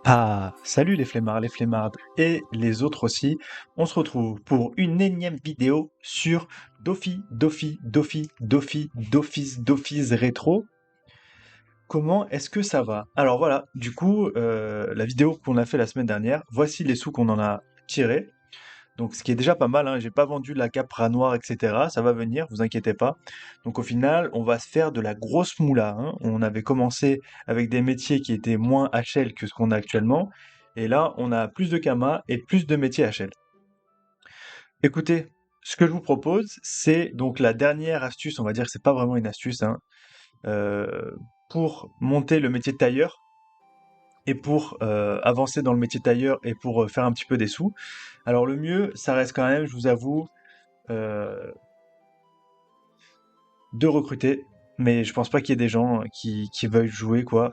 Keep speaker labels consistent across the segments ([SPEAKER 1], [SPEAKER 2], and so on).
[SPEAKER 1] Ah, salut les flemmards, les flemmardes et les autres aussi. On se retrouve pour une énième vidéo sur Doffice rétro. Comment est-ce que ça va? Alors voilà, du coup, la vidéo qu'on a fait la semaine dernière, voici les sous qu'on en a tirés. Donc ce qui est déjà pas mal, hein, j'ai pas vendu la capra noire, etc. Ça va venir, vous inquiétez pas. Donc au final, on va se faire de la grosse moula, hein. On avait commencé avec des métiers qui étaient moins HL que ce qu'on a actuellement. Et là, on a plus de Kama et plus de métiers HL. Écoutez, ce que je vous propose, c'est donc la dernière astuce, on va dire que c'est pas vraiment une astuce, hein, euh, pour monter le métier de tailleur et pour avancer dans le métier de tailleur et pour faire un petit peu des sous. Alors le mieux, ça reste quand même, je vous avoue, euh, de recruter, mais je pense pas qu'il y ait des gens qui veuillent jouer, quoi.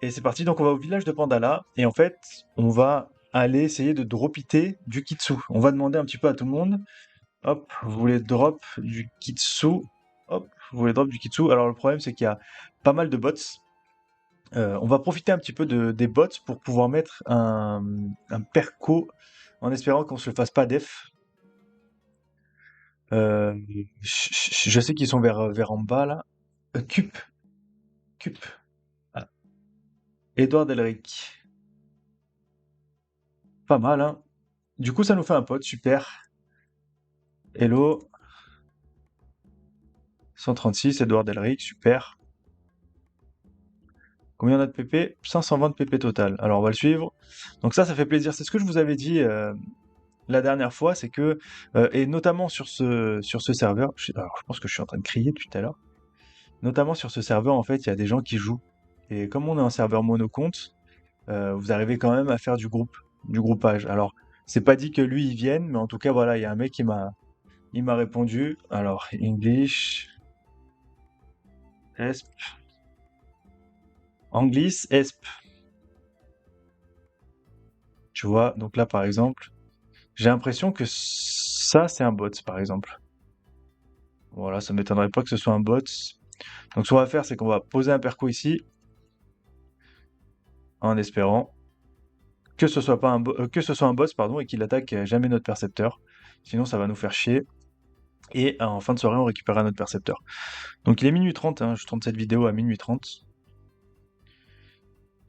[SPEAKER 1] Et c'est parti, donc on va au village de Pandala, et en fait, on va aller essayer de dropiter du kitsu. On va demander un petit peu à tout le monde, hop, vous voulez drop du kitsu, hop, vous voulez drop du kitsu. Alors le problème, c'est qu'il y a pas mal de bots. On va profiter un petit peu des bots pour pouvoir mettre un perco, en espérant qu'on se le fasse pas def. Euh, je sais qu'ils sont vers en bas, là. Cup, Cup. Edouard Delric. Pas mal, hein. Du coup, ça nous fait un pote, super. Hello, 136, Edouard Delric, super. Combien on a de PP? 520 de PP total. Alors, on va le suivre. Donc ça fait plaisir. C'est ce que je vous avais dit la dernière fois, c'est que, et notamment sur ce serveur, alors, je pense que je suis en train de crier depuis tout à l'heure, notamment sur ce serveur, en fait, il y a des gens qui jouent. Et comme on est un serveur monocompte, vous arrivez quand même à faire du groupage. Alors, c'est pas dit que lui, il vienne, mais en tout cas, voilà, il y a un mec il m'a répondu. Alors, English, ESP, Anglis, ESP. Tu vois, donc là, par exemple, j'ai l'impression que ça, c'est un bot, par exemple. Voilà, ça m'étonnerait pas que ce soit un bot. Donc, ce qu'on va faire, c'est qu'on va poser un perco ici, en espérant que ce soit pas que ce soit un boss, pardon, et qu'il attaque jamais notre percepteur. Sinon, ça va nous faire chier. Et en fin de soirée, on récupérera notre percepteur. Donc, il est minuit 30, hein, je tourne cette vidéo à minuit 30.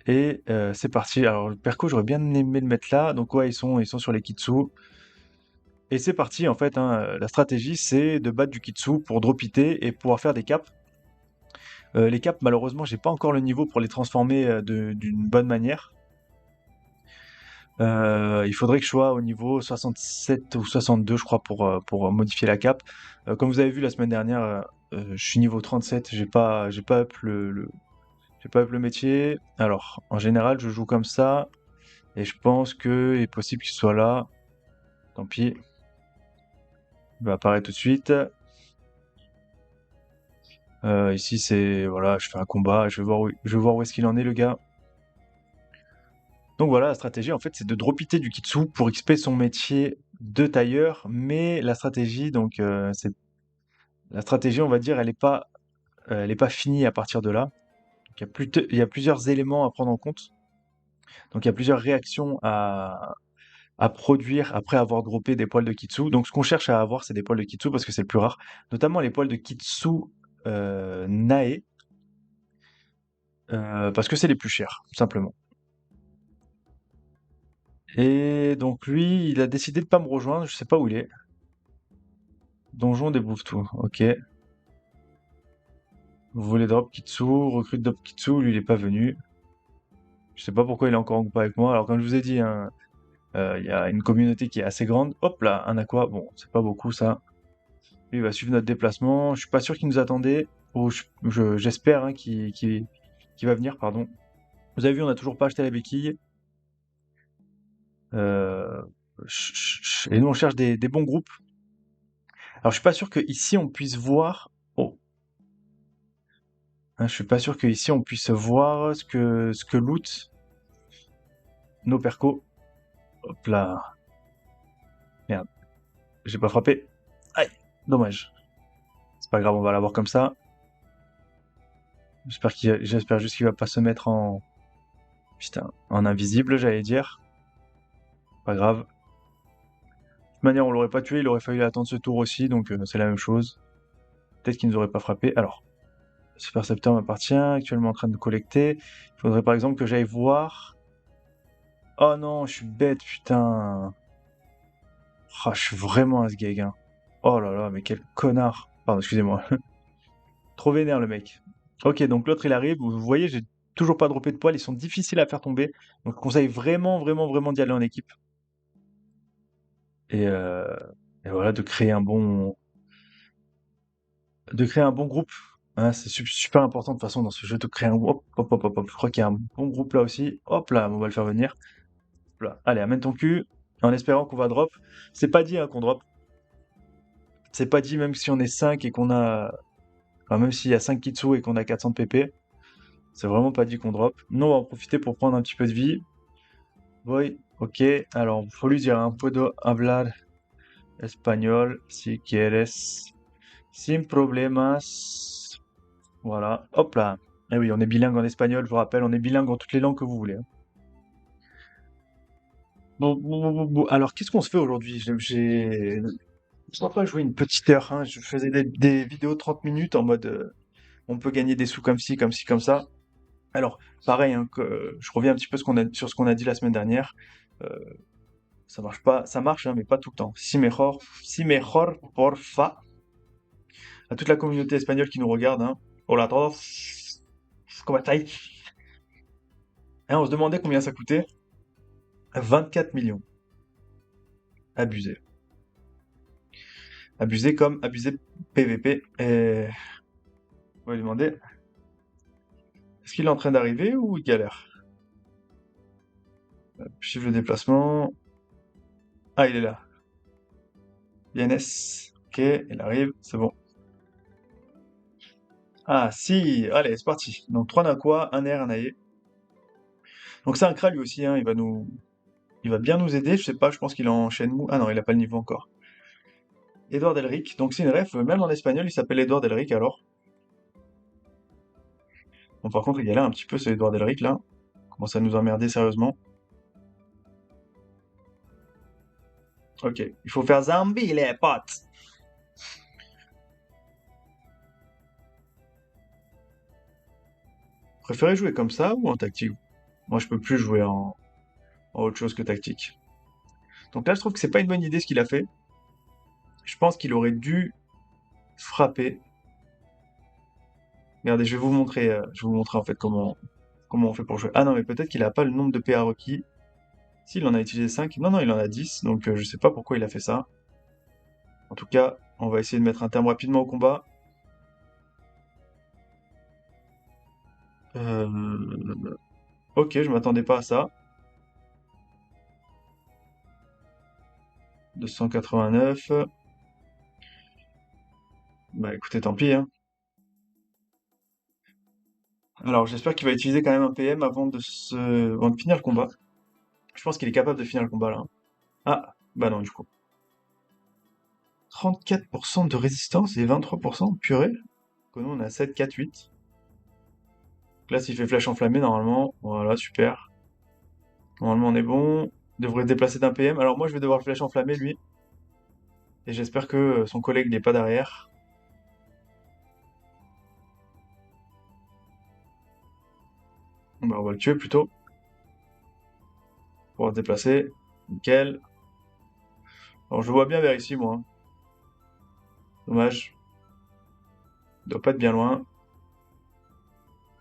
[SPEAKER 1] Et c'est parti. Alors le perco, j'aurais bien aimé le mettre là. Donc ouais, ils sont sur les kitsu. Et c'est parti en fait, hein. La stratégie, c'est de battre du kitsu pour dropiter et pouvoir faire des caps. Les caps, malheureusement, j'ai pas encore le niveau pour les transformer d'une bonne manière. Il faudrait que je sois au niveau 67 ou 62, je crois, pour modifier la cap. Comme vous avez vu la semaine dernière, je suis niveau 37. J'ai pas up j'ai pas up le métier. Alors, en général, je joue comme ça. Et je pense que il est possible qu'il soit là. Tant pis. Il va apparaître tout de suite. Ici, c'est... Voilà, je fais un combat. Je vais voir où est-ce qu'il en est, le gars. Donc voilà, la stratégie, en fait, c'est de dropiter du kitsu pour XP son métier de tailleur. Mais la stratégie, donc, la stratégie, on va dire, elle est pas finie à partir de là. Donc, il y a plusieurs éléments à prendre en compte. Donc, il y a plusieurs réactions à produire après avoir droppé des poils de kitsu. Donc ce qu'on cherche à avoir, c'est des poils de kitsu parce que c'est le plus rare, notamment les poils de kitsu Nae, parce que c'est les plus chers, tout simplement. Et donc lui, il a décidé de pas me rejoindre, je sais pas où il est. Donjon des Bouvetou, ok. Vous voulez drop kitsu, recrute drop kitsu, lui il est pas venu. Je sais pas pourquoi il est encore en groupe avec moi. Alors comme je vous ai dit, hein, il y a une communauté qui est assez grande. Hop là, un aqua, bon, c'est pas beaucoup ça. Lui, il va suivre notre déplacement. Je suis pas sûr qu'il nous attendait. Ou j'espère hein, qu'il va venir, pardon. Vous avez vu, on n'a toujours pas acheté la béquille. Euh, et nous, on cherche des bons groupes. Alors, je suis pas sûr que ici on puisse voir. Oh, hein, je suis pas sûr que ici on puisse voir ce que loot nos percos. Hop là. Merde, j'ai pas frappé. Aïe, dommage. C'est pas grave, on va l'avoir comme ça. J'espère juste qu'il va pas se mettre en. Putain, en invisible, j'allais dire. Pas grave. De toute manière, on l'aurait pas tué, il aurait fallu attendre ce tour aussi, donc c'est la même chose. Peut-être qu'il nous aurait pas frappé. Alors, ce percepteur m'appartient, actuellement en train de collecter. Il faudrait par exemple que j'aille voir. Oh non, je suis bête, putain. Ah, je suis vraiment un sgeg, hein. Oh là là, mais quel connard. Pardon, excusez-moi. Trop vénère le mec. Ok, donc l'autre il arrive. Vous voyez, j'ai toujours pas droppé de poils. Ils sont difficiles à faire tomber. Donc je conseille vraiment, vraiment, vraiment d'y aller en équipe. Et, euh, et voilà, de créer un bon groupe. Hein, c'est super important de toute façon dans ce jeu de créer un groupe. Hop, hop, hop, hop. Je crois qu'il y a un bon groupe là aussi. Hop là, on va le faire venir. Hop là. Allez, amène ton cul. En espérant qu'on va drop. C'est pas dit hein, qu'on drop. C'est pas dit même si on est 5 et qu'on a. Enfin, même s'il y a 5 Kitsu et qu'on a 400 de PP. C'est vraiment pas dit qu'on drop. Nous, on va en profiter pour prendre un petit peu de vie. Voy, ok. Alors, faut lui dire un puedo hablar espagnol si quieres. Sin problemas. Voilà. Hop là. Eh oui, on est bilingue en espagnol, je vous rappelle, on est bilingue en toutes les langues que vous voulez. Hein. Bon. Alors, qu'est-ce qu'on se fait aujourd'hui? Je suis en train de jouer une petite heure. Hein. Je faisais des vidéos de 30 minutes en mode on peut gagner des sous comme ci, comme ci, comme ça. Alors, pareil, hein, je reviens un petit peu sur ce qu'on a dit la semaine dernière. Euh, Ça marche pas, ça marche, hein, mais pas tout le temps. Si mejor, porfa. À toute la communauté espagnole qui nous regarde, hein. Hola a todos. ¿Cómo estáis? Hein, on se demandait combien ça coûtait. 24 millions. Abusé. Abusé comme abusé PVP. Et on va lui demander, est-ce qu'il est en train d'arriver ou il galère? Chiffre de déplacement. Ah, il est là. INS. Ok, il arrive, c'est bon. Ah, si, allez, c'est parti. Donc 3 Nakua, un R, un AE. Donc c'est un Kra lui aussi, hein, il va bien nous aider, je sais pas, je pense qu'il est en Shenmue. Ah non, il a pas le niveau encore. Edouard Elric, donc c'est une ref, même en espagnol, il s'appelle Edouard Elric alors. Bon, par contre, il galère un petit peu ce Edouard Elric là. Il commence à nous emmerder sérieusement. Ok, il faut faire zombie les potes. Préférez jouer comme ça ou en tactique? Moi, je peux plus jouer en autre chose que tactique. Donc là, je trouve que c'est pas une bonne idée ce qu'il a fait. Je pense qu'il aurait dû frapper. Regardez, je vais vous montrer en fait comment on fait pour jouer. Ah non, mais peut-être qu'il a pas le nombre de PA requis. S'il en a utilisé 5, non, non, il en a 10, donc je sais pas pourquoi il a fait ça. En tout cas, on va essayer de mettre un terme rapidement au combat. Ok, je m'attendais pas à ça. 289. Bah écoutez, tant pis, hein. Alors j'espère qu'il va utiliser quand même un PM avant de finir le combat. Je pense qu'il est capable de finir le combat là. Hein. Ah, bah non, du coup. 34% de résistance et 23%, purée. Que nous on a 7, 4, 8. Là, s'il fait flèche enflammée, normalement, voilà, super. Normalement, on est bon. Il devrait se déplacer d'un PM. Alors moi, je vais devoir flèche enflammée, lui. Et j'espère que son collègue n'est pas derrière. Bah, on va le tuer plutôt. Pour se déplacer. Nickel. Alors, je le vois bien vers ici, moi. Hein. Dommage. Il doit pas être bien loin.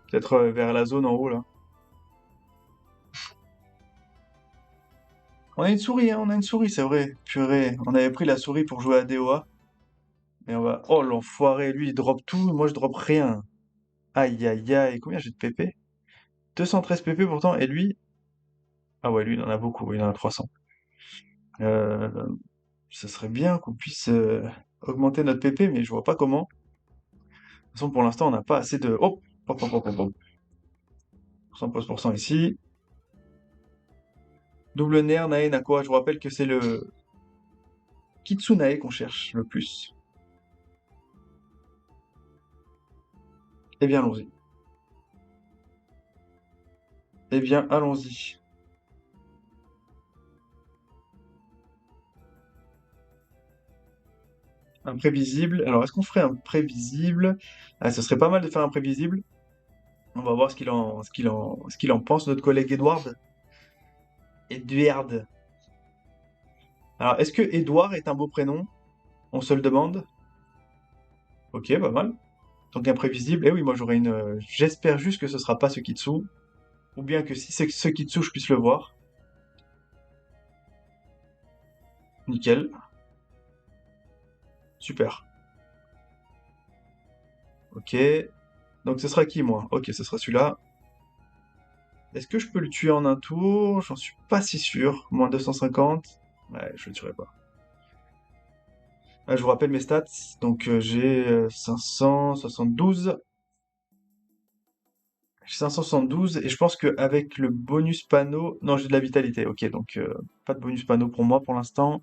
[SPEAKER 1] Peut-être vers la zone en haut, là. On a une souris, hein, on a une souris, c'est vrai. Purée. On avait pris la souris pour jouer à DOA. Et on va... Oh, l'enfoiré, lui, il drop tout. Moi, je drop rien. Aïe, aïe, aïe. Combien j'ai de PP? 213 PP pourtant. Et lui... Ah ouais, lui, il en a beaucoup. Il en a 300. Euh, Ça serait bien qu'on puisse augmenter notre PP, mais je vois pas comment. De toute façon, pour l'instant, on n'a pas assez de... Oh! Hop, hop, hop, hop, hop. 100% ici. Double nerf, Nae, Nakua. Je vous rappelle que c'est le Kitsunae qu'on cherche le plus. Eh bien, allons-y. Eh bien, allons-y. Imprévisible. Alors, est-ce qu'on ferait un prévisible? Ah, ce serait pas mal de faire un prévisible. On va voir ce qu'il en pense, notre collègue Edward. Edward. Alors, est-ce que Edouard est un beau prénom? On se le demande. Ok, pas mal. Donc imprévisible. Eh oui, moi j'aurais une. J'espère juste que ce sera pas ce Kitsu. Ou bien que si c'est ce Kitsu, je puisse le voir. Nickel. Super. Ok. Donc ce sera qui, moi? Ok, ce sera celui-là. Est-ce que je peux le tuer en un tour? J'en suis pas si sûr. Moins 250. Ouais, je le tuerai pas. Ah, je vous rappelle mes stats. Donc j'ai 572. J'ai 572 et je pense qu'avec le bonus panneau... Non, j'ai de la vitalité. Ok, donc pas de bonus panneau pour moi pour l'instant.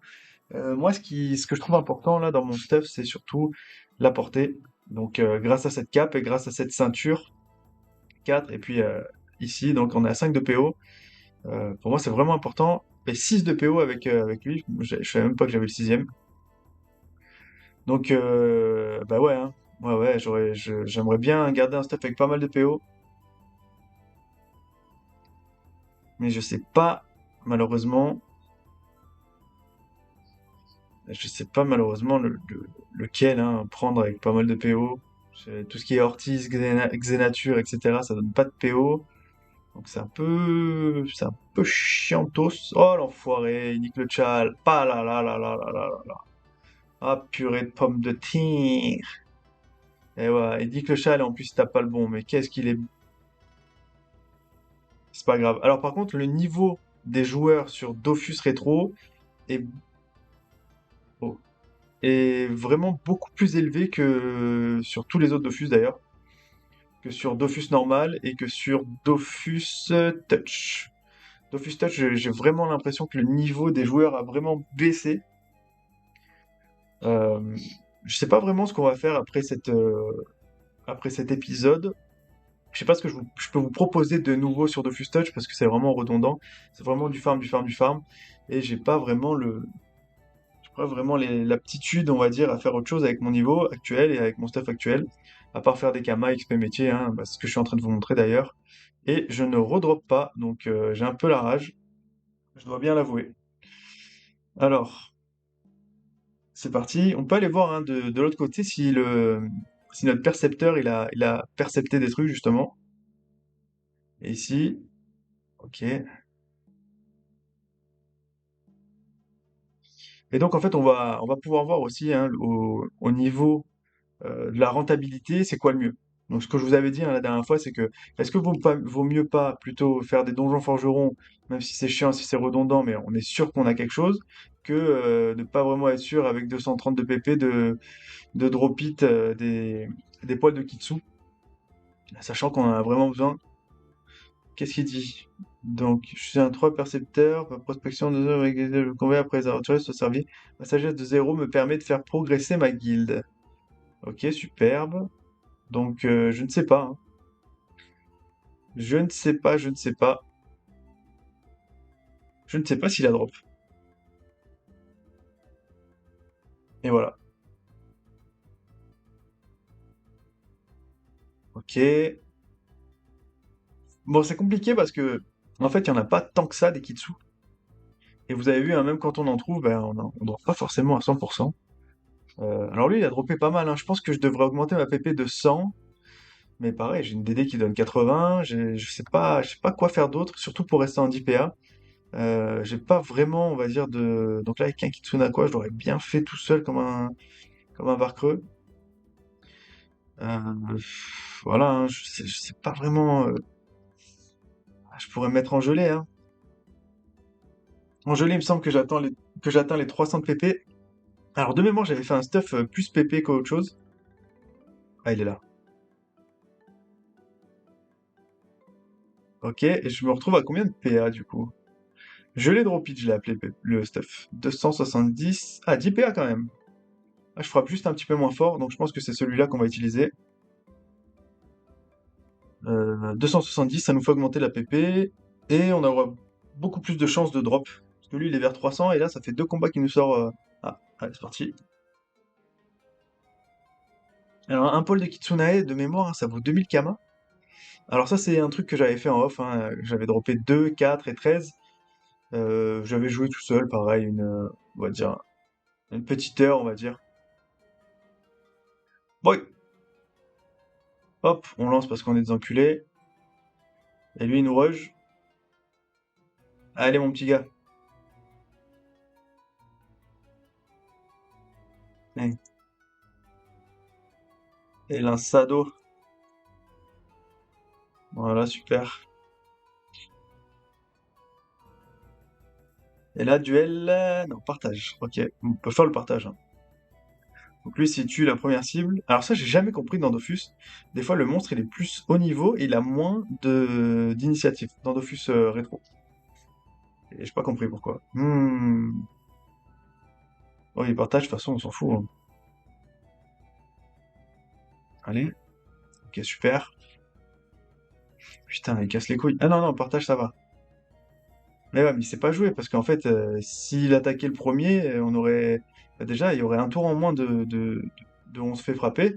[SPEAKER 1] Moi, ce que je trouve important là dans mon stuff, c'est surtout la portée. Donc grâce à cette cape et grâce à cette ceinture, 4 et puis ici, donc on est à 5 de PO. Pour moi, c'est vraiment important. Et 6 de PO avec lui. Je savais même pas que j'avais le sixième. Donc, bah ouais, hein. Ouais, ouais, j'aimerais bien garder un stuff avec pas mal de PO, mais je sais pas, malheureusement, lequel hein, prendre avec pas mal de PO. Tout ce qui est Ortiz, Xenature, etc., ça donne pas de PO. Donc c'est un peu chiantos. Oh l'enfoiré, il nique le chal. Pas là là là là là là là. Ah purée de pommes de terre. Et ouais, il dit que le châle, et en plus il tape pas le bon, mais qu'est-ce qu'il est... C'est pas grave. Alors par contre, le niveau des joueurs sur Dofus Rétro est, oh, est vraiment beaucoup plus élevé que sur tous les autres Dofus d'ailleurs, que sur Dofus normal et que sur Dofus Touch. Dofus Touch, j'ai vraiment l'impression que le niveau des joueurs a vraiment baissé. Euh, je sais pas vraiment ce qu'on va faire après cet épisode. Je sais pas ce que je peux vous proposer de nouveau sur Dofus Touch parce que c'est vraiment redondant. C'est vraiment du farm, du farm, du farm. Et j'ai pas vraiment l'aptitude, on va dire, à faire autre chose avec mon niveau actuel et avec mon stuff actuel. À part faire des kamas XP métier, hein, bah, c'est ce que je suis en train de vous montrer d'ailleurs. Et je ne redrop pas, donc j'ai un peu la rage. Je dois bien l'avouer. Alors, c'est parti. On peut aller voir hein, de l'autre côté si notre percepteur il a percepté des trucs justement. Et ici, ok. Et donc en fait on va pouvoir voir aussi hein, au niveau de la rentabilité, c'est quoi le mieux. Donc ce que je vous avais dit hein, la dernière fois, c'est que est-ce que vaut mieux pas plutôt faire des donjons forgerons, même si c'est chiant, si c'est redondant, mais on est sûr qu'on a quelque chose, que de pas vraiment être sûr avec 230 de PP de drop it des poils de Kitsu, sachant qu'on en a vraiment besoin. Qu'est-ce qu'il dit? Donc, je suis un 3 percepteur, ma prospection de 0, je conviens après avoir tué ce service. Ma sagesse de 0 me permet de faire progresser ma guilde. Ok, superbe. Donc, je ne sais pas, hein. Je ne sais pas, je ne sais pas. Je ne sais pas s'il a drop. Et voilà. Ok. Bon, c'est compliqué parce que, en fait, il n'y en a pas tant que ça des Kitsu. Et vous avez vu, hein, même quand on en trouve, ben, on drop pas forcément à 100%. Alors lui, il a droppé pas mal, hein. Je pense que je devrais augmenter ma PP de 100. Mais pareil, j'ai une DD qui donne 80, je sais pas quoi faire d'autre, surtout pour rester en 10 PA. J'ai pas vraiment, on va dire, de... Donc là, avec un Kitsune quoi, je l'aurais bien fait tout seul comme un Varcreux. Voilà, hein, je sais pas vraiment... je pourrais me mettre en gelée, hein. En gelée, il me semble que j'atteins les 300 de PP. Alors de mémoire, j'avais fait un stuff plus PP qu'autre chose. Ah, il est là. Ok, et je me retrouve à combien de PA du coup? Gelée de Rapid, je l'ai appelé le stuff. 270... Ah, 10 PA quand même. Ah, je frappe juste un petit peu moins fort, donc je pense que c'est celui-là qu'on va utiliser. 270, ça nous fait augmenter la PP, et on aura beaucoup plus de chances de drop. Parce que lui, il est vers 300, et là, ça fait deux combats qui nous sort... Ah, allez, c'est parti. Alors, un pôle de Kitsunae, de mémoire, hein, ça vaut 2000 Kama. Alors ça, c'est un truc que j'avais fait en off, hein. J'avais droppé 2, 4 et 13. J'avais joué tout seul, pareil, on va dire, une petite heure, on va dire. Bon, hop, on lance parce qu'on est des enculés. Et lui, il nous rush. Allez, mon petit gars. Hein. Et l'insado. Voilà, super. Et là, duel... non, partage. Ok, on peut faire le partage, hein. Donc lui, s'il tue la première cible... Alors ça, j'ai jamais compris dans Dofus. Des fois, le monstre, il est plus haut niveau et il a moins de d'initiative dans Dofus rétro. Et j'ai pas compris pourquoi. Oh, il partage, de toute façon, on s'en fout, hein. Allez. Ok, super. Putain, il casse les couilles. Ah non, non, partage, ça va. Mais ouais, mais il sait pas jouer, parce qu'en fait, s'il attaquait le premier, on aurait... bah, déjà, il y aurait un tour en moins de on se fait frapper.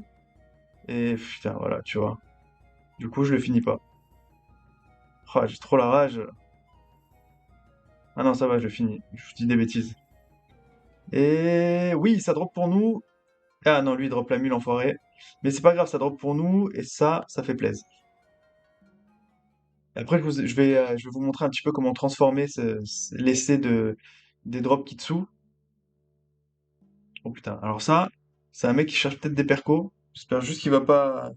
[SPEAKER 1] Et putain, voilà, tu vois. Du coup, je le finis pas. Ah, j'ai trop la rage. Ah non, ça va, je le finis. Je dis des bêtises. Et oui, ça drop pour nous. Ah non, lui, il drop la mule, enfoiré. Mais c'est pas grave, ça drop pour nous, et ça fait plaisir. Après, je vais vous montrer un petit peu comment transformer l'essai des drops Kitsu. Oh putain, alors ça, c'est un mec qui cherche peut-être des percos. J'espère juste qu'il va pas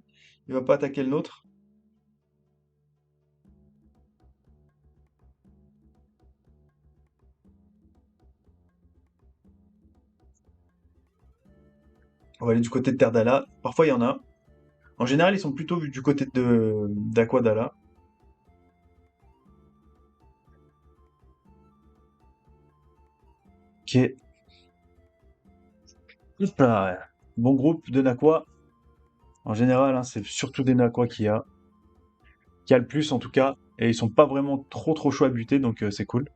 [SPEAKER 1] attaquer le nôtre. On va aller du côté de Terdala. Parfois, il y en a. En général, ils sont plutôt du côté d'Aquadala. Ok. Hop là, ouais. Bon groupe de Nakwa. En général, hein, c'est surtout des Nakwa qui a le plus en tout cas. Et ils sont pas vraiment trop trop chauds à buter, donc c'est cool.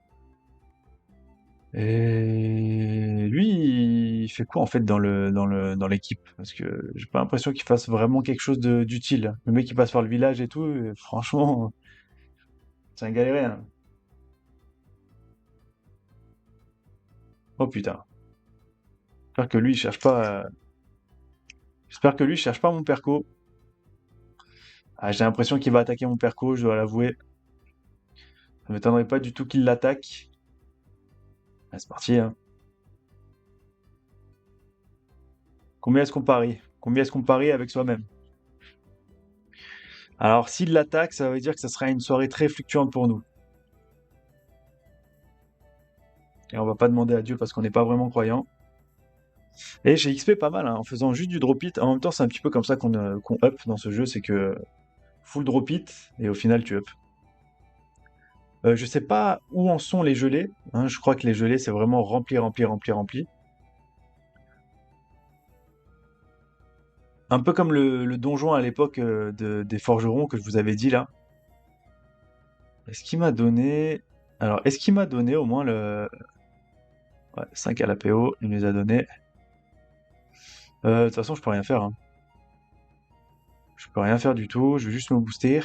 [SPEAKER 1] Et lui, il fait quoi en fait dans l'équipe? Parce que j'ai pas l'impression qu'il fasse vraiment quelque chose d'utile. Le mec qui passe par le village et tout, franchement, c'est un galérien, hein. Oh putain. J'espère que lui, il cherche pas. J'espère que lui, il cherche pas mon perco. Ah, j'ai l'impression qu'il va attaquer mon perco, je dois l'avouer. Ça m'étonnerait pas du tout qu'il l'attaque. Ah, c'est parti, hein. Combien est-ce qu'on parie? Combien est-ce qu'on parie avec soi-même? Alors, s'il l'attaque, ça veut dire que ça sera une soirée très fluctuante pour nous. Et on va pas demander à Dieu parce qu'on n'est pas vraiment croyant. Et j'ai XP pas mal, hein, en faisant juste du drop it. En même temps, c'est un petit peu comme ça qu'on up dans ce jeu, c'est que full drop it, et au final, tu up. Je sais pas où en sont les gelées, hein, je crois que les gelées, c'est vraiment rempli, rempli, rempli, rempli. Un peu comme le donjon à l'époque des forgerons que je vous avais dit là. Est-ce qu'il m'a donné... Alors, est-ce qu'il m'a donné au moins le... Ouais, 5 à la PO, il me les a donné. De toute façon, je peux rien faire, hein. Je peux rien faire du tout, je vais juste me booster.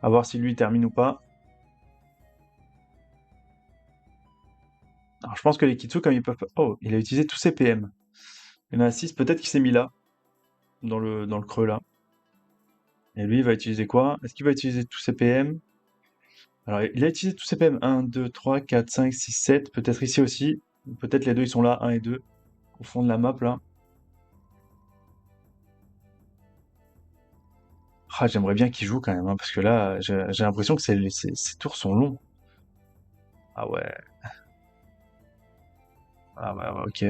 [SPEAKER 1] À voir si lui termine ou pas. Alors, je pense que les Kitsu, comme ils peuvent pas... Oh, il a utilisé tous ses PM. Il y en a 6, peut-être qu'il s'est mis là, dans le creux là. Et lui, il va utiliser quoi? Est-ce qu'il va utiliser tous ses PM? Alors, il a utilisé tous ses PM. 1, 2, 3, 4, 5, 6, 7. Peut-être ici aussi. Peut-être les deux, ils sont là, 1 et 2, au fond de la map là. Ah, j'aimerais bien qu'il joue quand même, hein, parce que là, j'ai l'impression que ces tours sont longs. Ah ouais, ah ouais, ouais, ok.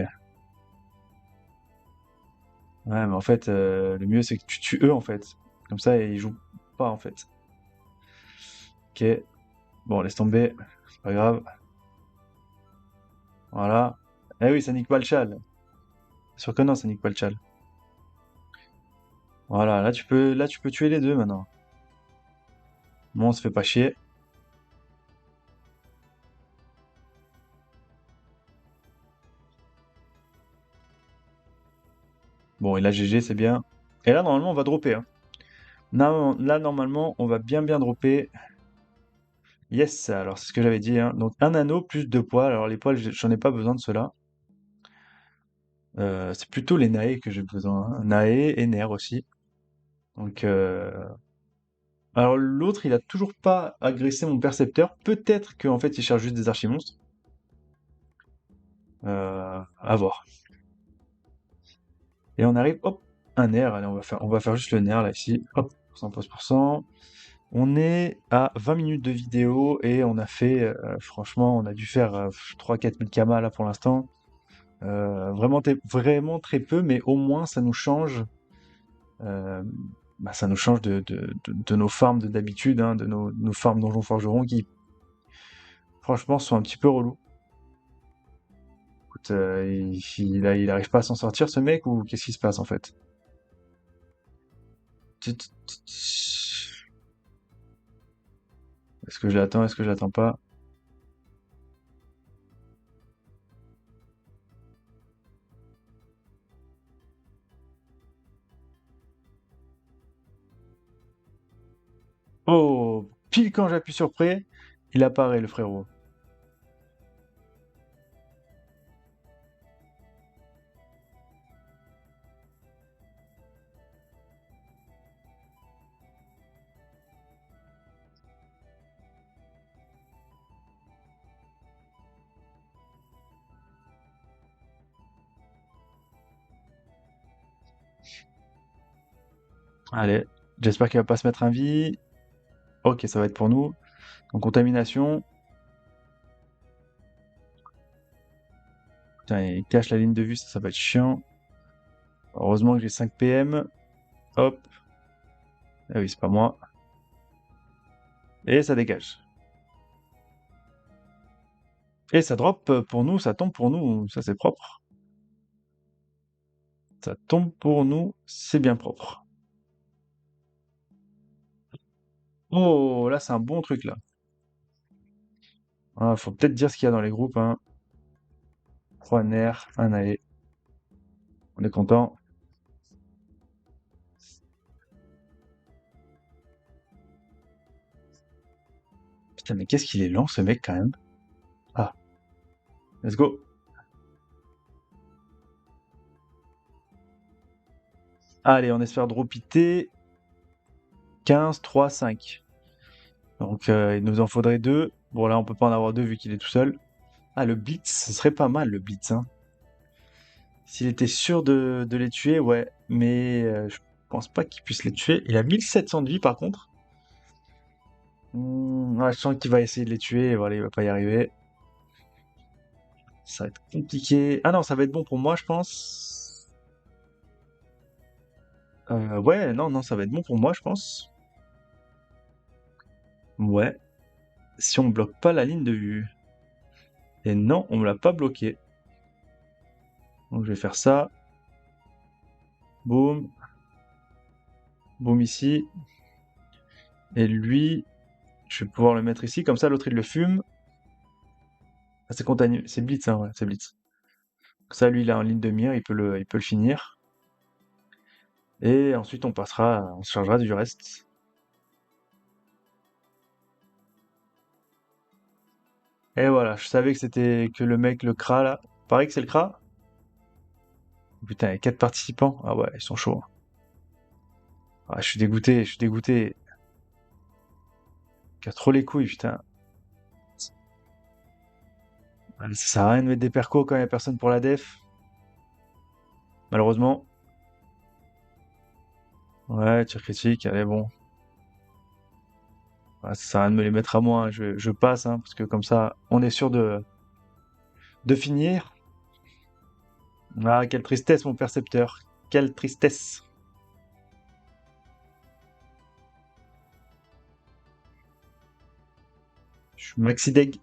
[SPEAKER 1] Ouais, mais en fait, le mieux c'est que tu tues eux en fait. Comme ça, ils jouent pas en fait. Ok, bon, laisse tomber, c'est pas grave. Voilà. Eh oui, ça nique pas le châle. Sûr que non, ça nique pas le châle. Voilà, là, tu peux tuer les deux maintenant. Bon, on se fait pas chier. Bon, et là, GG, c'est bien. Et là, normalement, on va dropper, hein. Là, normalement, on va bien dropper. Yes, alors c'est ce que j'avais dit, hein. Donc, un anneau plus deux poils. Alors, les poils, j'en ai pas besoin de cela. C'est plutôt les Nae que j'ai besoin, hein. Nae et Ner aussi. Donc, alors l'autre, il a toujours pas agressé mon percepteur. Peut-être qu'en fait, il cherche juste des archimonstres. À voir. Et on arrive, hop, un nerf. Allez, on va faire juste le nerf là ici. Hop, 100%. On est à 20 minutes de vidéo et on a fait, franchement, on a dû faire 3-4 000 kamas là pour l'instant. Vraiment très peu, mais au moins ça nous change, euh, ça nous change de nos farms d'habitude, hein, de nos farms donjons forgerons qui, franchement, sont un petit peu relous. Écoute, il arrive pas à s'en sortir ce mec ou qu'est-ce qui se passe en fait? Est-ce que je l'attends? Est-ce que je l'attends pas? Oh! Pile quand j'appuie sur prêt, il apparaît le frérot. Allez, j'espère qu'il va pas se mettre un vie. Ok, ça va être pour nous. En contamination. Putain, il cache la ligne de vue, ça va être chiant. Heureusement que j'ai 5 PM. Hop. Ah oui, c'est pas moi. Et ça dégage. Et ça drop pour nous, ça tombe pour nous, ça c'est propre. Ça tombe pour nous, c'est bien propre. Oh, là c'est un bon truc là. Ah, faut peut-être dire ce qu'il y a dans les groupes, hein. 3 nerfs, un AE. On est content. Putain, mais qu'est-ce qu'il est lent ce mec quand même. Ah, let's go. Allez, on espère dropiter 15, 3, 5. Donc il nous en faudrait deux. Bon là on peut pas en avoir deux vu qu'il est tout seul. Ah le blitz, ce serait pas mal le blitz, hein. S'il était sûr de les tuer, ouais. Mais je pense pas qu'il puisse les tuer. Il a 1700 de vie par contre. Ouais, je sens qu'il va essayer de les tuer. Et voilà, il va pas y arriver. Ça va être compliqué. Ah non, ça va être bon pour moi, je pense. Ouais, non, ça va être bon pour moi, je pense. Ouais. Si on bloque pas la ligne de vue. Et non, on me l'a pas bloqué. Donc je vais faire ça. Boum. Boum ici. Et lui, je vais pouvoir le mettre ici. Comme ça, l'autre, il le fume. Ah, c'est contagieux. C'est Blitz, hein, ouais, c'est Blitz. Comme ça, lui, il est en ligne de mire. Il peut le finir. Et ensuite, on se chargera du reste. Et voilà, je savais que c'était que le mec, le Kra, là. Pareil que c'est le Kra. Putain, il y a 4 participants. Ah ouais, ils sont chauds, hein. Ah, je suis dégoûté, je suis dégoûté. Il casse trop les couilles, putain. Ça sert à rien de mettre des percos quand il y a personne pour la def. Malheureusement. Ouais, tir critique, allez, bon. Ouais, ça sert à rien de me les mettre à moi, hein. Je passe, hein, parce que comme ça, on est sûr de finir. Ah, quelle tristesse, mon percepteur. Quelle tristesse. Je suis maxi deg.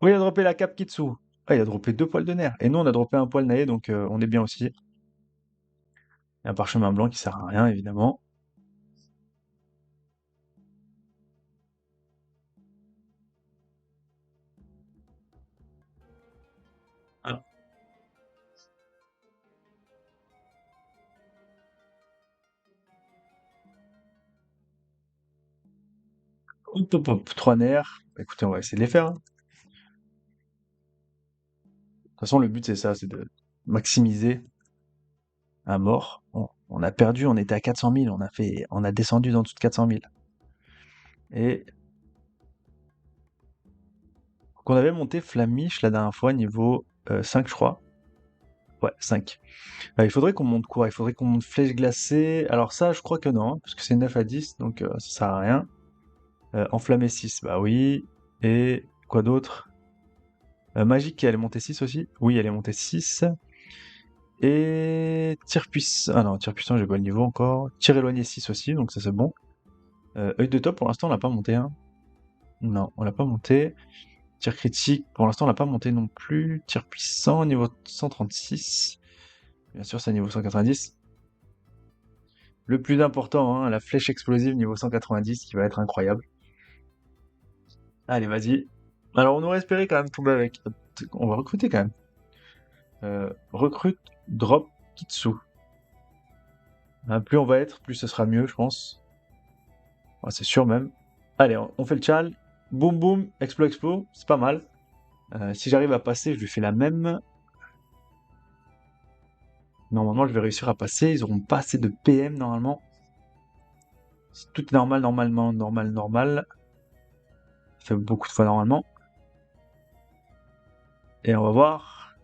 [SPEAKER 1] Oui, il a droppé la cape Kitsu. Ah, il a droppé 2 poils de nerfs. Et nous, on a droppé un poil naïe, donc on est bien aussi. Et un parchemin blanc qui sert à rien, évidemment. Ah. Hop, hop, hop, 3 nerfs. Écoutez, on va essayer de les faire, hein. De toute façon, le but, c'est ça, c'est de maximiser à mort. On a perdu, on était à 400 000, on a descendu dans dessous de 400 000. Et qu'on avait monté Flamiche la dernière fois, niveau 5, je crois. Ouais, 5. Il faudrait qu'on monte quoi? Il faudrait qu'on monte Flèche Glacée. Alors ça, je crois que non, hein, parce que c'est 9 à 10, donc ça sert à rien. Enflammé 6, bah oui. Et quoi d'autre? Magique, elle est montée 6 aussi? Oui, elle est montée 6. Et tir puissant. Ah non, tir puissant, j'ai pas le niveau encore. Tir éloigné 6 aussi, donc ça c'est bon. Œil de top, pour l'instant, on l'a pas monté, hein. Non, on l'a pas monté. Tir critique, pour l'instant, on l'a pas monté non plus. Tir puissant, niveau 136. Bien sûr, c'est niveau 190. Le plus important, hein, la flèche explosive niveau 190, qui va être incroyable. Allez, vas-y. Alors, on aurait espéré quand même tomber avec. On va recruter quand même. Recrute, drop, Kitsu. Plus on va être, plus ce sera mieux, je pense. Ouais, c'est sûr même. Allez, on fait le chal. Boum boum, explo explo, c'est pas mal. Si j'arrive à passer, je lui fais la même. Normalement, je vais réussir à passer. Ils auront pas assez de PM normalement. Si tout est normal, normalement, normal. Ça fait beaucoup de fois normalement. Et on va voir.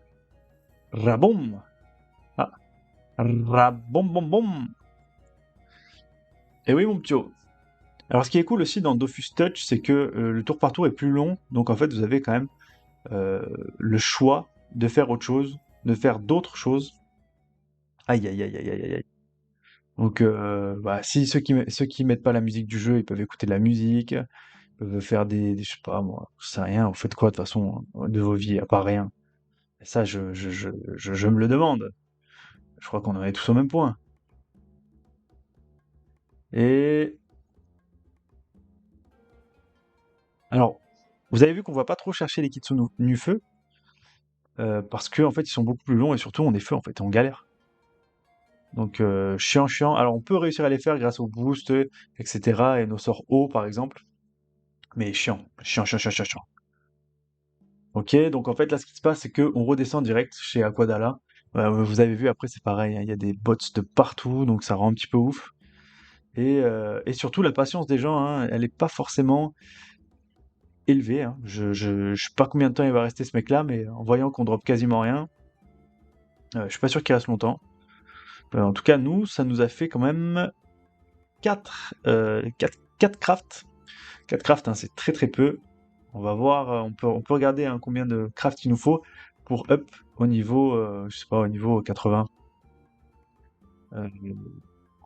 [SPEAKER 1] Raboum! Ah, raboum boum boum! Et oui, mon ptio. Alors, ce qui est cool aussi dans Dofus Touch, c'est que le tour par tour est plus long. Donc, en fait, vous avez quand même euh, le choix de faire autre chose, de faire d'autres choses. Aïe, aïe, aïe, aïe, aïe, aïe. Donc, bah, si ceux qui mettent pas la musique du jeu, ils peuvent écouter de la musique, ils peuvent faire je sais pas moi, je sais rien, vous faites quoi de toute façon de vos vies, à part rien. Et ça, je me le demande. Je crois qu'on en est tous au même point. Et alors, vous avez vu qu'on va pas trop chercher les Kitsune nu feu, parce que en fait, ils sont beaucoup plus longs et surtout on est feu en fait, on galère. Donc chiant, chiant. Alors on peut réussir à les faire grâce au boost, etc. et nos sorts hauts par exemple, mais chiant, chiant, chiant, chiant, chiant, chiant. Ok, donc en fait là ce qui se passe c'est que on redescend direct chez Aquadala. Vous avez vu après c'est pareil, hein, il y a des bots de partout, donc ça rend un petit peu ouf. Et surtout la patience des gens, hein, elle est pas forcément élevée, hein. Je sais pas combien de temps il va rester ce mec-là, mais en voyant qu'on drop quasiment rien, je suis pas sûr qu'il reste longtemps. En tout cas, nous, ça nous a fait quand même 4 crafts. 4 crafts, hein, c'est très très peu. On va voir, on peut regarder hein, combien de crafts il nous faut pour up au niveau, je sais pas, au niveau 80. Euh,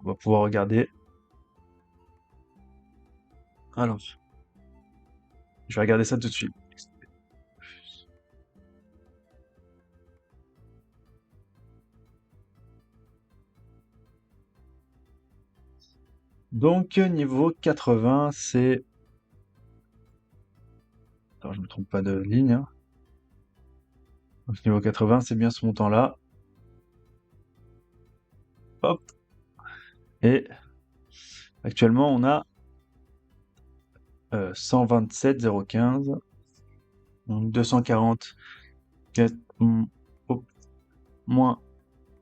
[SPEAKER 1] on va pouvoir regarder. Alors, je vais regarder ça tout de suite. Donc, niveau 80, c'est... Attends, je me trompe pas de ligne, hein. Donc, niveau 80, c'est bien ce montant-là. Hop. Et actuellement, on a 127,015. Donc, 240. Hop, moins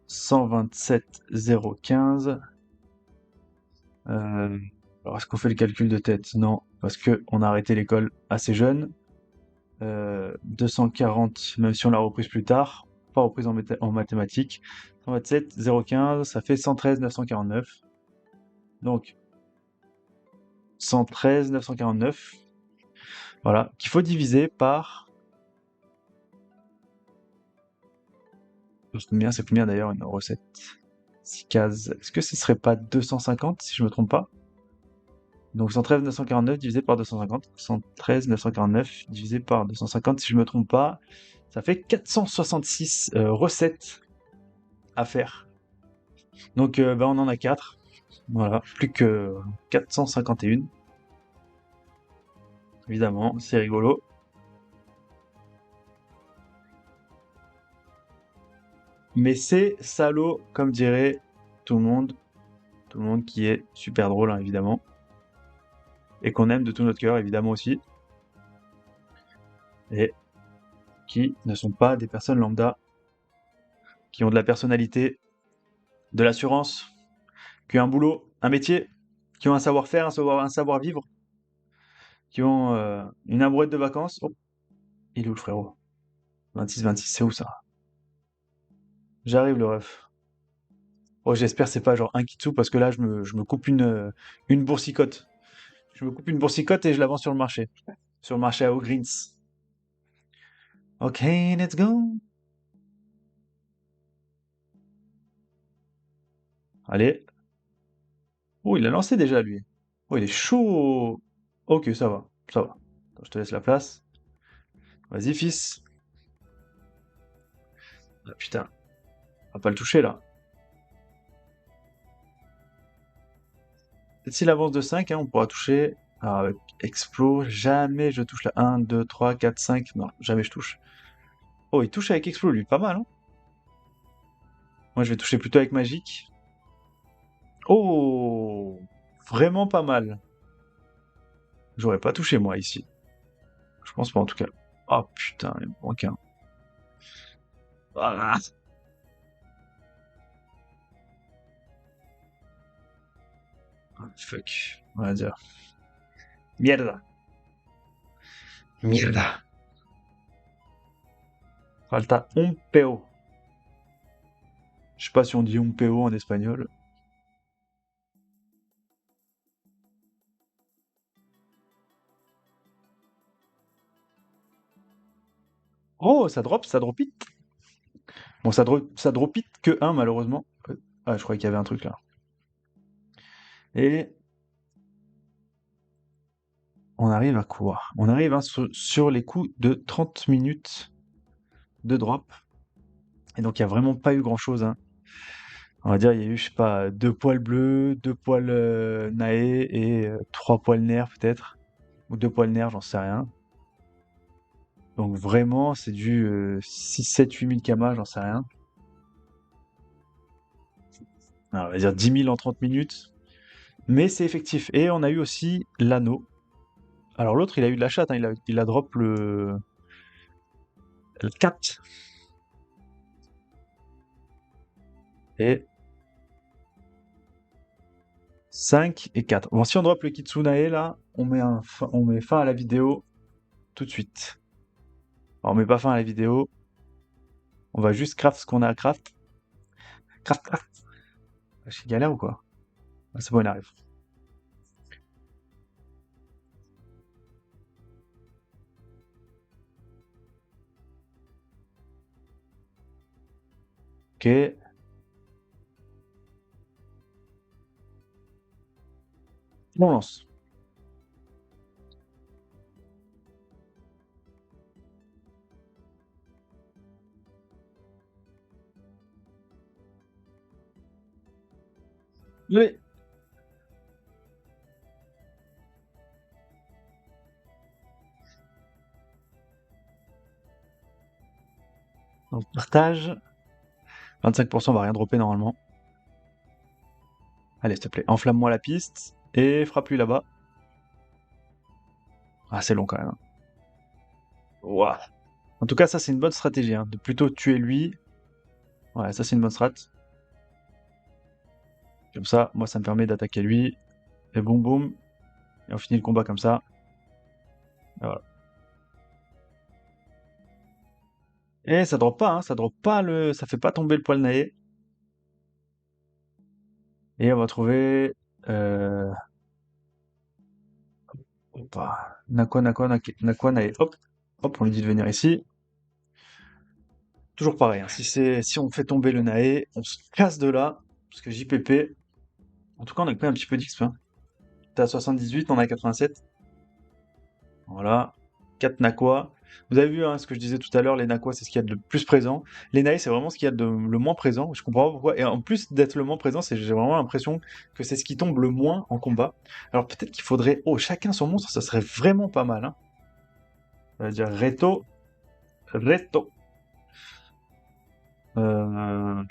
[SPEAKER 1] 127,015. Alors, est-ce qu'on fait le calcul de tête? Non, parce que on a arrêté l'école assez jeune. 240, même si on l'a reprise plus tard, pas reprise en mathématiques. 127, 0,15, ça fait 113, 949. Donc, 113, 949. Voilà, qu'il faut diviser par... C'est combien d'ailleurs une recette? 6 cases. Est-ce que ce serait pas 250 si je me trompe pas? Donc 113 949 divisé par 250. 113 949 divisé par 250 si je me trompe pas. Ça fait 466 recettes à faire. Donc bah, on en a 4. Voilà, plus que 451. Évidemment, c'est rigolo. Mais c'est salaud, comme dirait tout le monde. Tout le monde qui est super drôle, hein, évidemment. Et qu'on aime de tout notre cœur, évidemment aussi. Et qui ne sont pas des personnes lambda, qui ont de la personnalité, de l'assurance, qui ont un boulot, un métier, qui ont un savoir-faire, un savoir-vivre, qui ont une amourette de vacances. Oh, il est où le frérot? 26-26, c'est où ça? J'arrive le ref. Oh, j'espère que c'est pas genre un kitsu parce que là je me coupe une boursicotte. Je me coupe une boursicotte et je la vends sur le marché. Sur le marché à O'Greens. Ok, let's go. Allez. Oh, il a lancé déjà lui. Oh, il est chaud. Ok, ça va, ça va. Attends, je te laisse la place. Vas-y, fils. Ah, putain, on va pas le toucher là. Peut-être s'il avance de 5, hein, on pourra toucher. Alors, avec Explo, jamais je touche la 1, 2, 3, 4, 5. Non, jamais je touche. Oh, il touche avec Explo, lui, pas mal, hein. Moi, je vais toucher plutôt avec Magique. Oh, vraiment pas mal. J'aurais pas touché, moi, ici. Je pense pas, en tout cas. Oh, putain, il me manque un. Ah, fuck. On va dire. Mierda. Mierda. Falta un PO. Je sais pas si on dit un PO en espagnol. Oh, ça drop it. Bon, ça drop it que un malheureusement. Ah, je croyais qu'il y avait un truc là. Et on arrive à quoi? On arrive hein, sur les coups de 30 minutes de drop. Et donc, il n'y a vraiment pas eu grand-chose, hein. On va dire, il y a eu, je sais pas, deux poils bleus, deux poils naé et trois poils nerfs peut-être. Ou deux poils nerfs, j'en sais rien. Donc vraiment, c'est du 6, 7, 8 000 kamas, j'en sais rien. Alors, on va dire 10 000 en 30 minutes. Mais c'est effectif. Et on a eu aussi l'anneau. Alors l'autre, il a eu de la chatte, hein, il a drop le 4. Et 5 et 4. Bon, si on drop le Kitsunae là, on met fin à la vidéo tout de suite. Alors, on met pas fin à la vidéo, on va juste craft ce qu'on a à craft. Craft, craft. Je suis galère ou quoi? Ah, c'est bon, il arrive. Ok, on lance. Oui. Donc partage. 25%, on va rien dropper normalement. Allez, s'il te plaît, enflamme-moi la piste et frappe-lui là-bas. Ah, c'est long quand même, hein. Ouah. En tout cas, ça c'est une bonne stratégie, hein, de plutôt tuer lui. Ouais, ça c'est une bonne strat. Comme ça, moi ça me permet d'attaquer lui. Et boum boum. Et on finit le combat comme ça. Et voilà. Et ça drop pas, hein, ça drop pas ça fait pas tomber le poil naé. Et on va trouver, euh, Nakwa naé. Hop, hop, on lui dit de venir ici. Toujours pareil, hein, si on fait tomber le naé, on se casse de là, parce que JPP, en tout cas, on a pris un petit peu d'XP, hein. T'es à 78, on a 87. Voilà. 4 Nakwa. Vous avez vu hein, ce que je disais tout à l'heure, les Nakwa, c'est ce qu'il y a de le plus présent. Les Nae, c'est vraiment ce qu'il y a de le moins présent. Je comprends pas pourquoi. Et en plus d'être le moins présent, j'ai vraiment l'impression que c'est ce qui tombe le moins en combat. Alors peut-être qu'il faudrait... Oh, chacun son monstre, ça serait vraiment pas mal. Hein. On va dire Reto, Reto. Euh,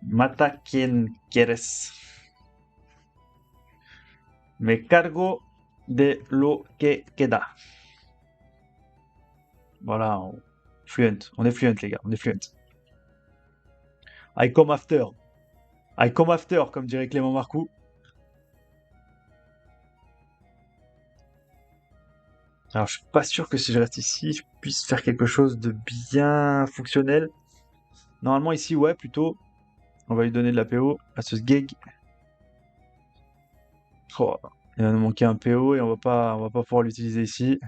[SPEAKER 1] Mata quien quieres. Me cargo de lo que queda. Voilà, fluent. On est fluent, les gars, on est fluent. I come after. I come after, comme dirait Clément Marcoux. Alors, je suis pas sûr que si je reste ici, je puisse faire quelque chose de bien fonctionnel. Normalement, ici, ouais, plutôt. On va lui donner de la PO à ce Sgeg. Oh, il va nous manquer un PO et on va pas pouvoir l'utiliser ici.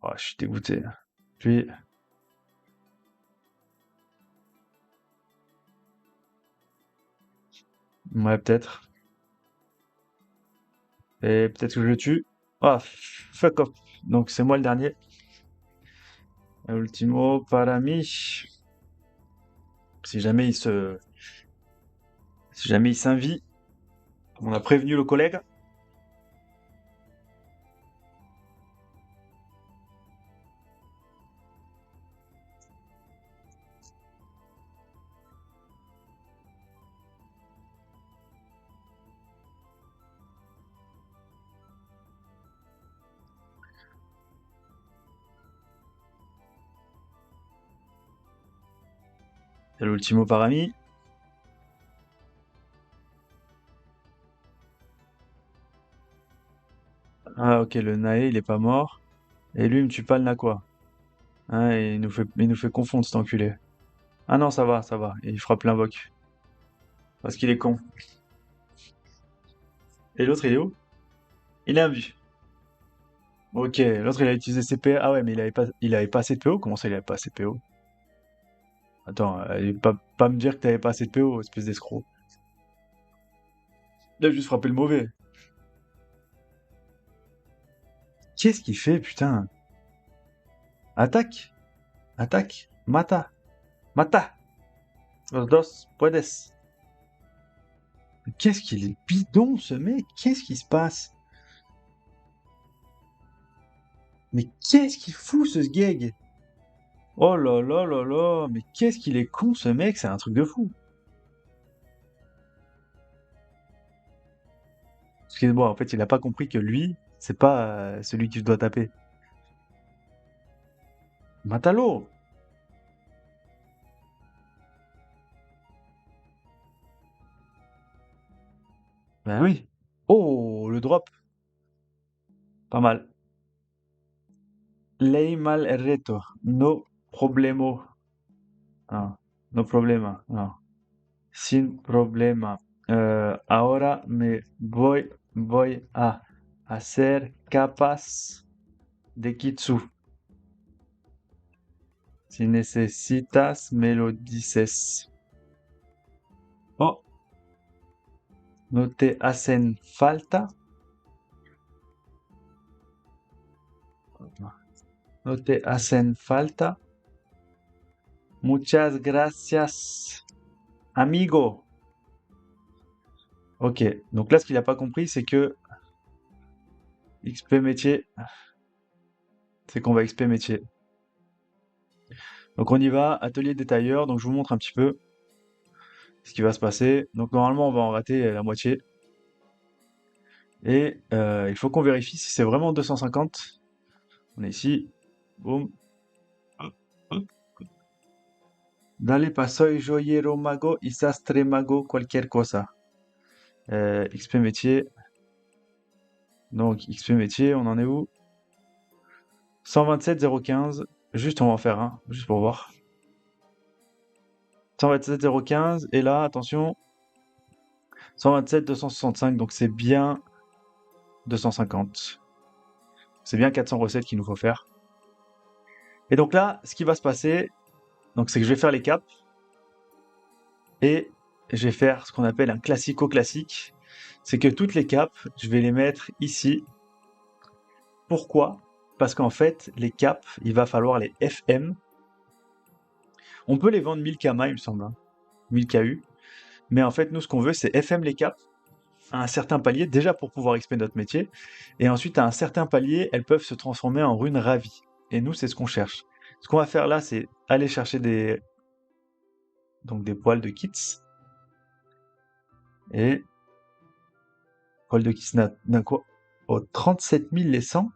[SPEAKER 1] Oh, je suis dégoûté. Puis, ouais, peut-être. Et peut-être que je le tue. Ah, fuck off. Donc, c'est moi le dernier. Ultimo para mí. Si jamais si jamais il s'invite, on a prévenu le collègue. C'est l'ultimo parami. Ah, ok, le Nae, il est pas mort. Et lui, il me tue pas le Nakwa. Hein, et il nous fait confondre cet enculé. Ah non, ça va, ça va. Il frappe l'invoque. Parce qu'il est con. Et l'autre, il est où? Il est imbu. Ok, l'autre, il a utilisé ses PO. Ah ouais, mais il avait pas assez de PO? Comment ça, il avait pas assez de PO? Attends, pas me dire que t'avais pas assez de PO, espèce d'escroc. Il a juste frappé le mauvais. Qu'est-ce qu'il fait, putain? Attaque! Attaque! Mata! Mata! Los dos puedes! Qu'est-ce qu'il est bidon, ce mec? Qu'est-ce qui se passe? Mais qu'est-ce qu'il fout, ce sgeg? Oh là là là là! Mais qu'est-ce qu'il est con, ce mec? C'est un truc de fou! Parce que bon, en fait, il a pas compris que lui, c'est pas celui qui doit taper. Matalo! Ben oui! Oh, le drop! Pas mal. Ley mal el reto. No problemo. Ah, no problema. No. Sin problema. Ahora voy a hacer capas de Kitsu. Si necesitas, me lo dices. Oh, no te hacen falta. No te hacen falta. Muchas gracias, amigo. Ok, donc là, ce qu'il n'a pas compris, c'est que XP métier, c'est qu'on va XP métier. Donc on y va, atelier détailleur, donc je vous montre un petit peu ce qui va se passer. Donc normalement, on va en rater la moitié. Et il faut qu'on vérifie si c'est vraiment 250. On est ici. Boum. Hop, hop. Dale pasoy joyero mago y sastre mago cualquier cosa. XP métier. Donc XP métier, on en est où? 127 015. Juste, on va en faire un, juste pour voir. 127 015. Et là, attention. 127 265. Donc c'est bien 250. C'est bien 400 recettes qu'il nous faut faire. Et donc là, ce qui va se passer, donc c'est que je vais faire les caps. Et je vais faire ce qu'on appelle un classico-classique. C'est que toutes les capes, je vais les mettre ici. Pourquoi? parce qu'en fait, les caps, il va falloir les FM. On peut les vendre 1000 kama, il me semble, hein, 1000 KU. Mais en fait, nous, ce qu'on veut, c'est FM les caps à un certain palier, déjà pour pouvoir XP notre métier. Et ensuite, à un certain palier, elles peuvent se transformer en runes ravies. Et nous, c'est ce qu'on cherche. Ce qu'on va faire là, c'est aller chercher des poils de kits. Et poils de kits d'un quoi? Oh, 37 000 les 100.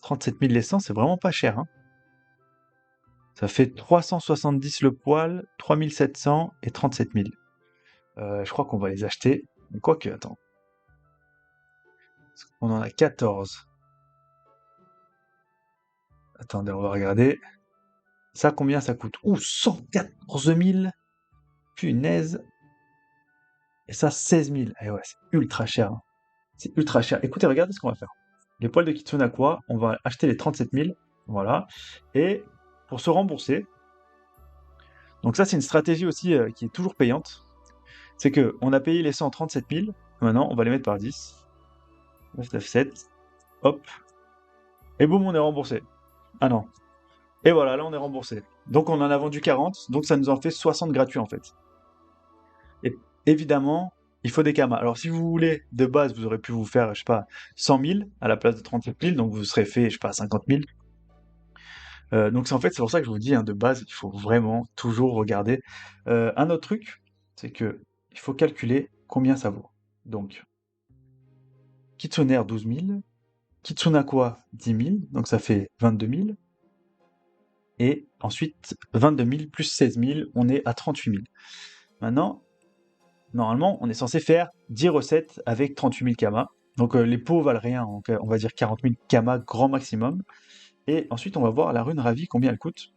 [SPEAKER 1] 37 000 les 100, c'est vraiment pas cher, hein. Ça fait 370 le poil, 3700 et 37 000. Je crois qu'on va les acheter. Mais quoique, attends. On en a 14. Attendez, on va regarder. Ça, combien ça coûte? Ouh, 114 000. Punaise. Et ça, 16 000. Eh ouais, c'est ultra cher, hein. C'est ultra cher. Écoutez, regardez ce qu'on va faire. Les poils de Kitsune Aqua, on va acheter les 37 000. Voilà. Et pour se rembourser, donc ça, c'est une stratégie aussi qui est toujours payante. C'est que on a payé les 137 000. Maintenant, on va les mettre par 10. 9, 9, 7. Hop. Et boum, on est remboursé. Ah non. Et voilà, là, on est remboursé. Donc, on en a vendu 40. Donc, ça nous en fait 60 gratuits, en fait. Et évidemment, il faut des kamas. Alors, si vous voulez, de base, vous aurez pu vous faire, je sais pas, 100 000 à la place de 37 000. Donc, vous serez fait, je sais pas, 50 000. Donc, c'est pour ça que je vous dis, hein, de base, il faut vraiment toujours regarder. Un autre truc, c'est que il faut calculer combien ça vaut. Donc, Kitsuner 12 000, Kitsunakwa 10 000, donc ça fait 22 000. Et ensuite, 22 000 plus 16 000, on est à 38 000. Maintenant, normalement, on est censé faire 10 recettes avec 38 000 kamas. Donc les pots valent rien, donc, on va dire 40 000 kamas grand maximum. Et ensuite, on va voir la rune ravie, combien elle coûte.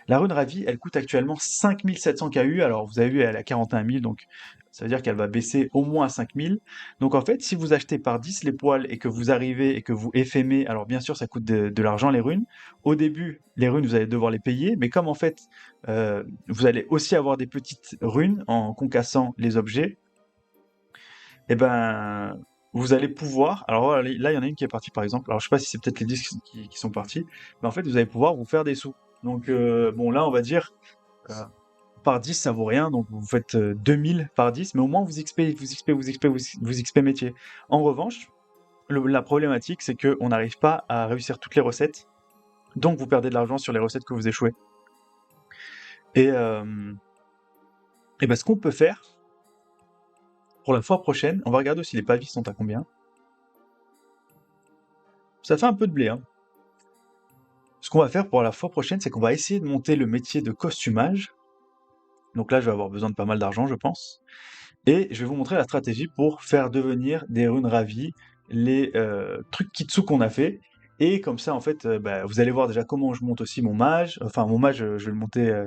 [SPEAKER 1] La rune ravie, elle coûte actuellement 5700 KU. Alors, vous avez vu, elle est à 41 000, donc ça veut dire qu'elle va baisser au moins à 5000. Donc, en fait, si vous achetez par 10 les poils et que vous arrivez et que vous éphémez, alors bien sûr, ça coûte de l'argent, les runes. Au début, les runes, vous allez devoir les payer, mais comme en fait, vous allez aussi avoir des petites runes en concassant les objets, et ben, vous allez pouvoir. Alors voilà, là, il y en a une qui est partie, par exemple. Alors, je sais pas si c'est peut-être les 10 qui sont partis, mais en fait, vous allez pouvoir vous faire des sous. Donc, bon, là, on va dire, euh, par 10, ça vaut rien, donc vous faites 2000 par 10, mais au moins vous XP métier. En revanche, la problématique, c'est qu'on n'arrive pas à réussir toutes les recettes, donc vous perdez de l'argent sur les recettes que vous échouez. Et ben, ce qu'on peut faire, pour la fois prochaine, on va regarder aussi les pavis sont à combien. Ça fait un peu de blé, hein. Ce qu'on va faire pour la fois prochaine, c'est qu'on va essayer de monter le métier de costumage. Donc là, je vais avoir besoin de pas mal d'argent, je pense. Et je vais vous montrer la stratégie pour faire devenir des runes ravies les trucs kitsu qu'on a fait. Et comme ça, en fait, bah, vous allez voir déjà comment je monte aussi mon mage. Enfin, mon mage, je vais le monter.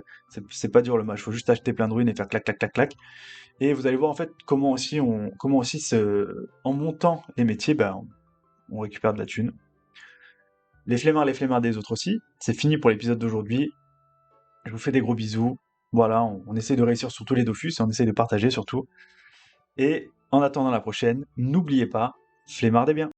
[SPEAKER 1] C'est pas dur le mage, faut juste acheter plein de runes et faire clac, clac, clac, clac. Et vous allez voir en fait comment aussi en montant les métiers, bah, on récupère de la thune. Les flemmards des autres aussi. C'est fini pour l'épisode d'aujourd'hui. Je vous fais des gros bisous. Voilà, on essaie de réussir sur tous les Dofus et on essaie de partager surtout. Et en attendant la prochaine, n'oubliez pas, flemmardez bien.